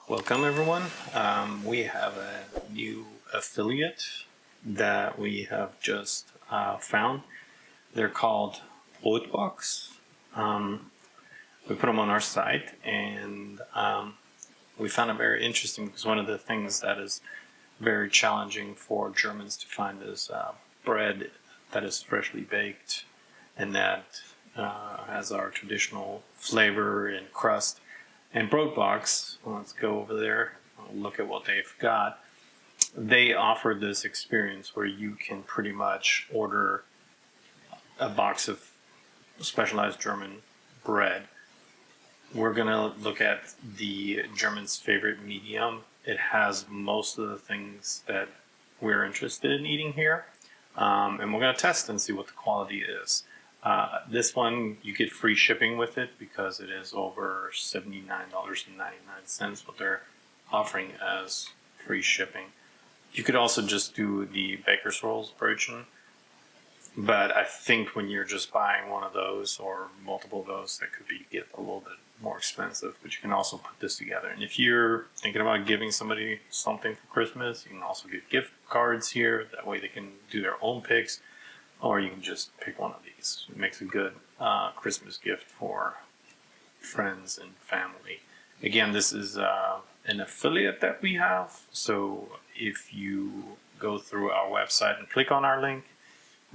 Welcome everyone. We have a new affiliate that we have just found. They're called BrotBox. We put them on our site, and we found it very interesting because one of the things that is very challenging for Germans to find is bread that is freshly baked and that has our traditional flavor and crust. And BrotBox, let's go over there, look at what they've got. They offer this experience where you can pretty much order a box of specialized German bread. We're going to look at the German's favorite medium. It has most of the things that we're interested in eating here. And we're going to test and see what the quality is. This one, you get free shipping with it because it is over $79.99 what they're offering as free shipping. You could also just do the Baker's Rolls version, but I think when you're just buying one of those or multiple of those, that could get a little bit more expensive, but you can also put this together. And if you're thinking about giving somebody something for Christmas, you can also get gift cards here. That way they can do their own picks. Or you can just pick one of these. It makes a good Christmas gift for friends and family. Again, this is an affiliate that we have. So if you go through our website and click on our link,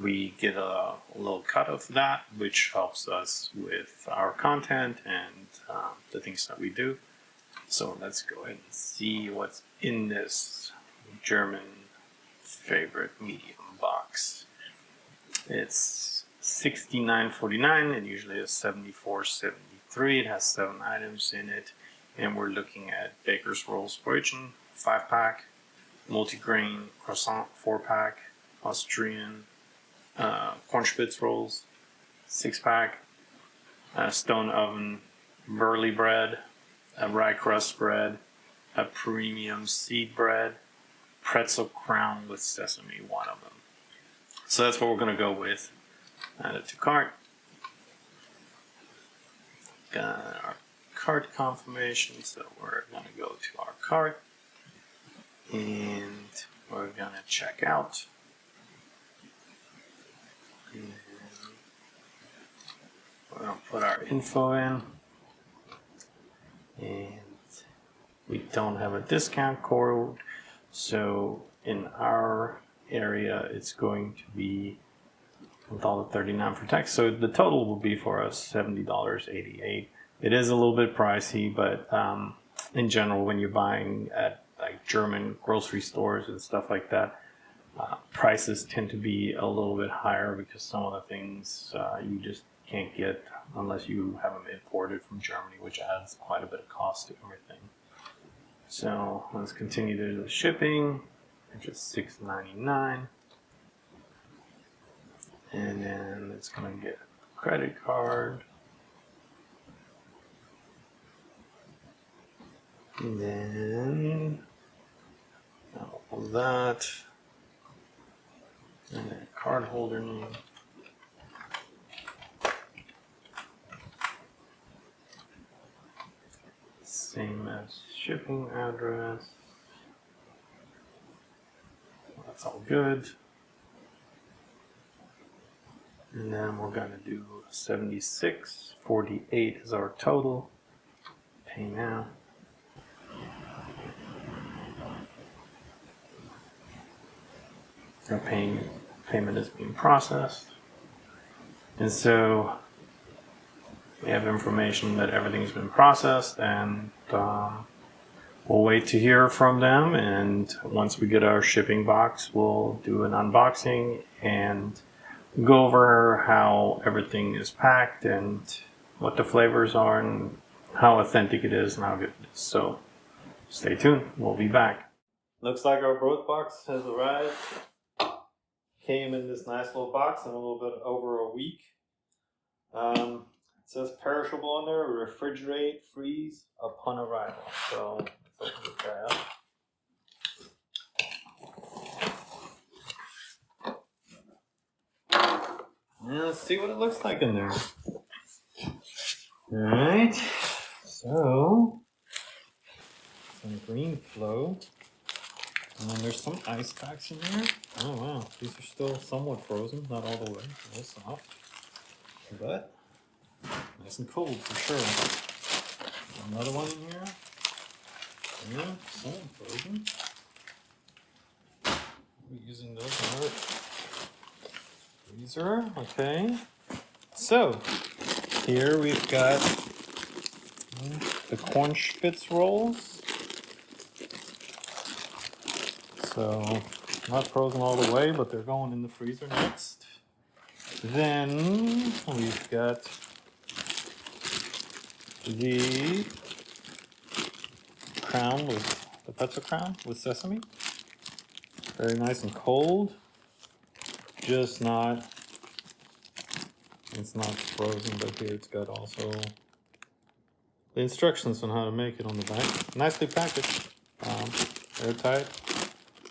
we get a little cut of that, which helps us with our content and the things that we do. So let's go ahead and see what's in this German favorite medium box. It's $69.49 and usually it's $74.73. It has 7 items in it, and we're looking at Baker's Rolls Brötchen 5-pack, multigrain croissant 4-pack, Austrian Cornspitz rolls 6-pack, stone oven burley bread, a rye crust bread, a premium seed bread, pretzel crown with sesame, one of them. So that's what we're going to go with. Add it to cart. Got our cart confirmation, so we're going to go to our cart and we're going to check out. And we're going to put our info in, and we don't have a discount code, so in our area it's going to be $1.39 for tax, so the total will be for us $70.88. It is a little bit pricey, but in general, when you're buying at like German grocery stores and stuff like that, prices tend to be a little bit higher because some of the things you just can't get unless you have them imported from Germany, which adds quite a bit of cost to everything. So let's continue to do the shipping, which is $6.99. And then it's going to get a credit card. And then all of that. And then card holder name. Same as shipping address. That's all good. And then we're going to do $76.48 is our total. Pay now. Our payment is being processed. And so we have information that everything's been processed, and we'll wait to hear from them. And once we get our shipping box, we'll do an unboxing and go over how everything is packed and what the flavors are and how authentic it is and how good it is. So stay tuned. We'll be back. Looks like our BrotBox has arrived. Came in this nice little box in a little bit over a week. It says perishable on there, refrigerate, freeze upon arrival. So let's open this guy up. And let's see what it looks like in there. Alright, so green flow. And then there's some ice packs in there. Oh wow, these are still somewhat frozen, not all the way, a little soft. But nice and cold for sure. Another one in here. Yeah, somewhat frozen. We're using those in our freezer. Okay. So here we've got the corn spitz rolls. So not frozen all the way, but they're going in the freezer next. Then we've got the crown with the pretzel crown with sesame. Very nice and cold. Just not, it's not frozen, but here it's got also the instructions on how to make it on the back. Nicely packaged, airtight.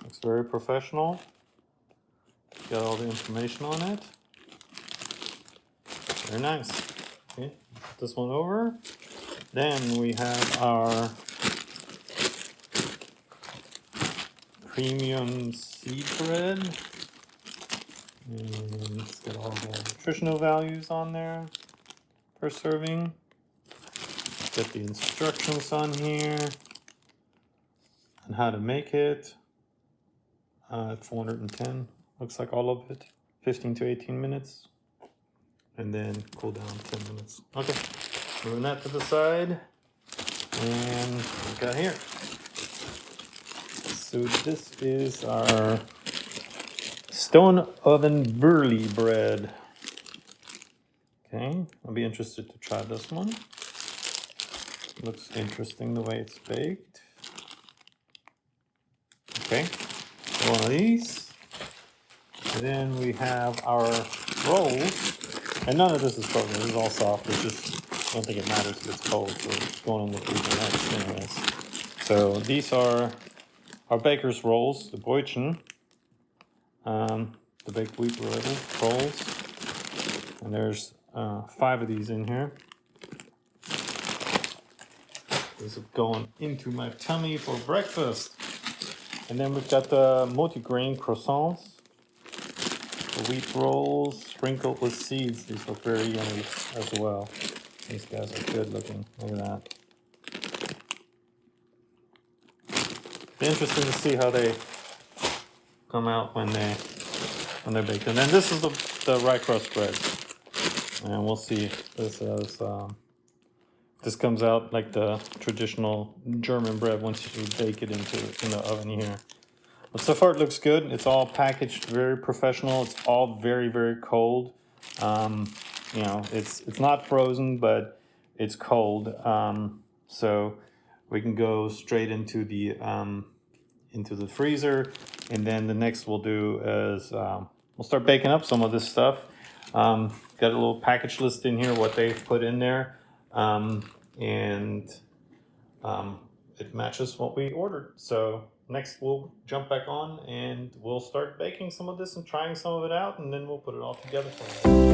Looks very professional. Got all the information on it. Very nice. Okay, put this one over. Then we have our premium seed bread. And it's got all the nutritional values on there per serving. Got the instructions on here on how to make it. 410, looks like all of it. 15 to 18 minutes. And then cool down 10 minutes. Okay, moving that to the side. And we got here. So this is our stone oven burley bread. Okay, I'll be interested to try this one. Looks interesting the way it's baked. Okay, one of these. And then we have our rolls. And none of this is frozen, this is all soft. It's just, I don't think it matters if it's cold, so it's going in the freezer next anyways. So these are our baker's rolls, the Brötchen. The baked wheat rolls. And there's 5 of these in here. This is going into my tummy for breakfast. And then we've got the multi-grain croissants. The wheat rolls sprinkled with seeds. These look very yummy as well. These guys are good looking. Look at that. Be interesting to see how they come out when they're baked. And then this is the rye crust bread. And we'll see. This comes out like the traditional German bread once you bake it in the oven here. But so far it looks good. It's all packaged very professional. It's all very, very cold. You know, it's not frozen, but it's cold. So we can go straight into the freezer. And then the next we'll do is we'll start baking up some of this stuff. Got a little package list in here, what they've put in there. It matches what we ordered. So next we'll jump back on and we'll start baking some of this and trying some of it out, and then we'll put it all together for you.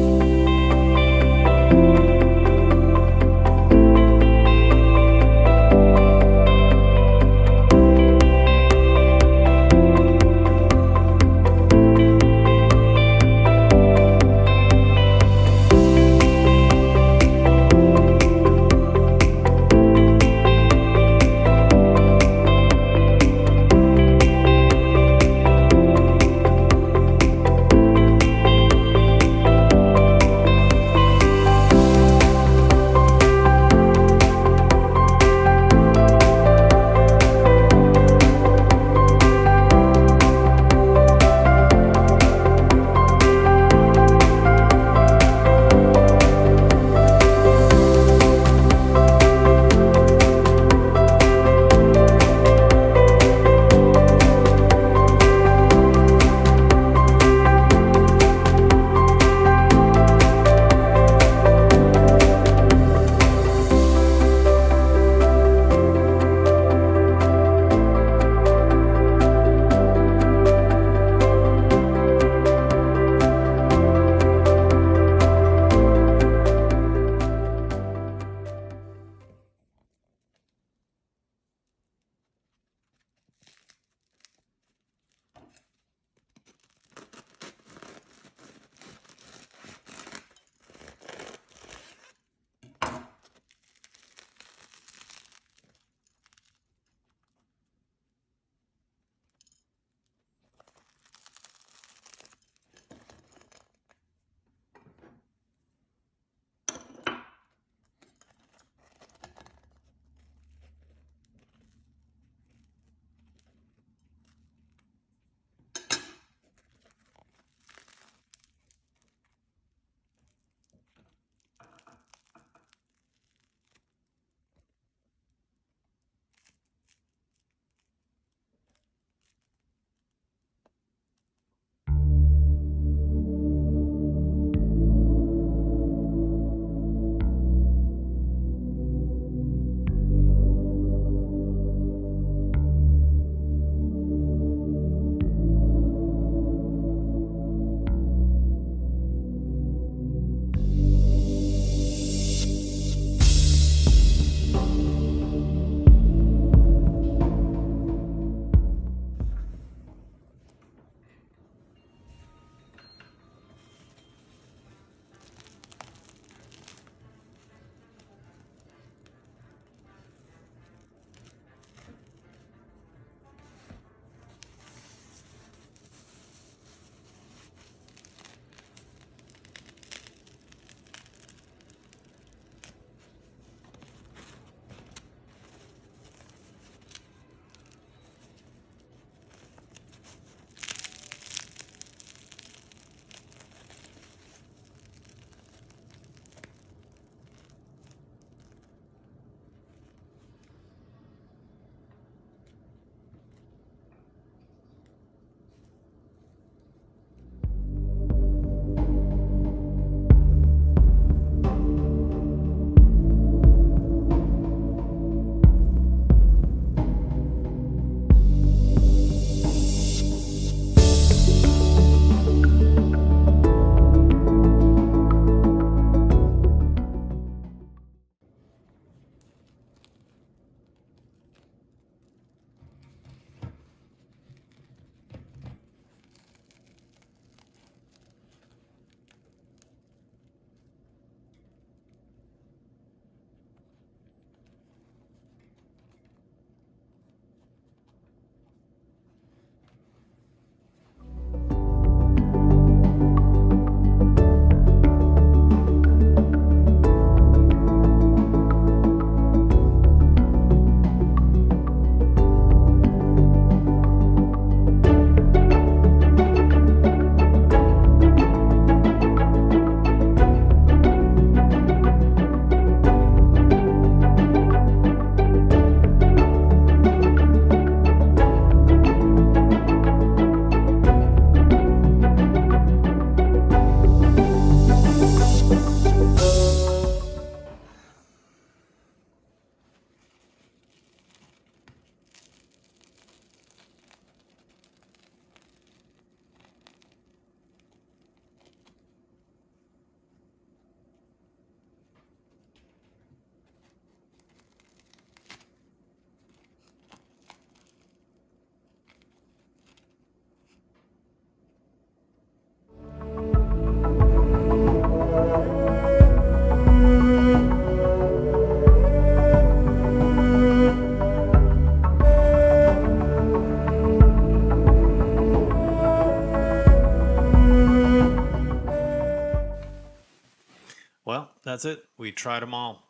that's it. We tried them all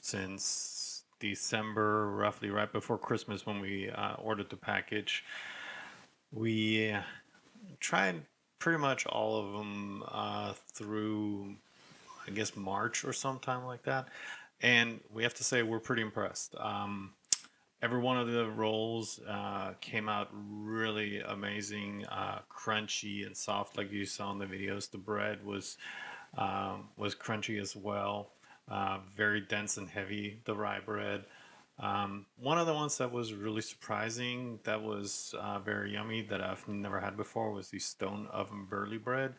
since December, roughly right before Christmas when we ordered the package. We tried pretty much all of them through, I guess, March or sometime like that. And we have to say we're pretty impressed. Every one of the rolls came out really amazing, crunchy and soft, like you saw in the videos. The bread was crunchy as well, very dense and heavy. The rye bread. One of the ones that was really surprising, that was very yummy, that I've never had before, was the stone oven burley bread.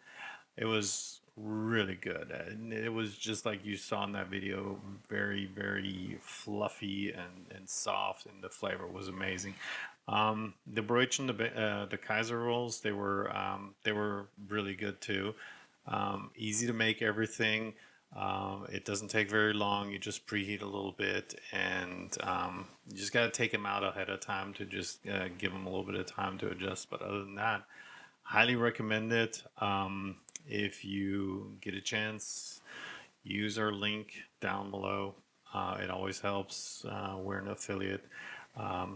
It was really good. And it was just like you saw in that video, very, very fluffy and soft, and the flavor was amazing. The Brötchen, the Kaiser rolls, they were really good too. Easy to make everything. It doesn't take very long. You just preheat a little bit, and you just got to take them out ahead of time to just give them a little bit of time to adjust. But other than that, highly recommend it. If you get a chance, use our link down below. It always helps. We're an affiliate.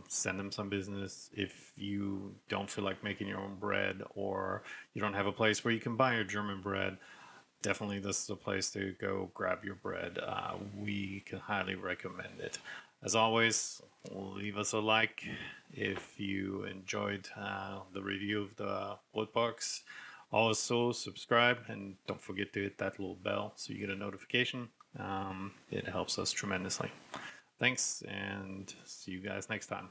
Send them some business. If you don't feel like making your own bread, or you don't have a place where you can buy your German bread, definitely this is a place to go grab your bread. We can highly recommend it. As always, leave us a like if you enjoyed the review of the BrotBox. Also, subscribe and don't forget to hit that little bell so you get a notification. It helps us tremendously. Thanks, and see you guys next time.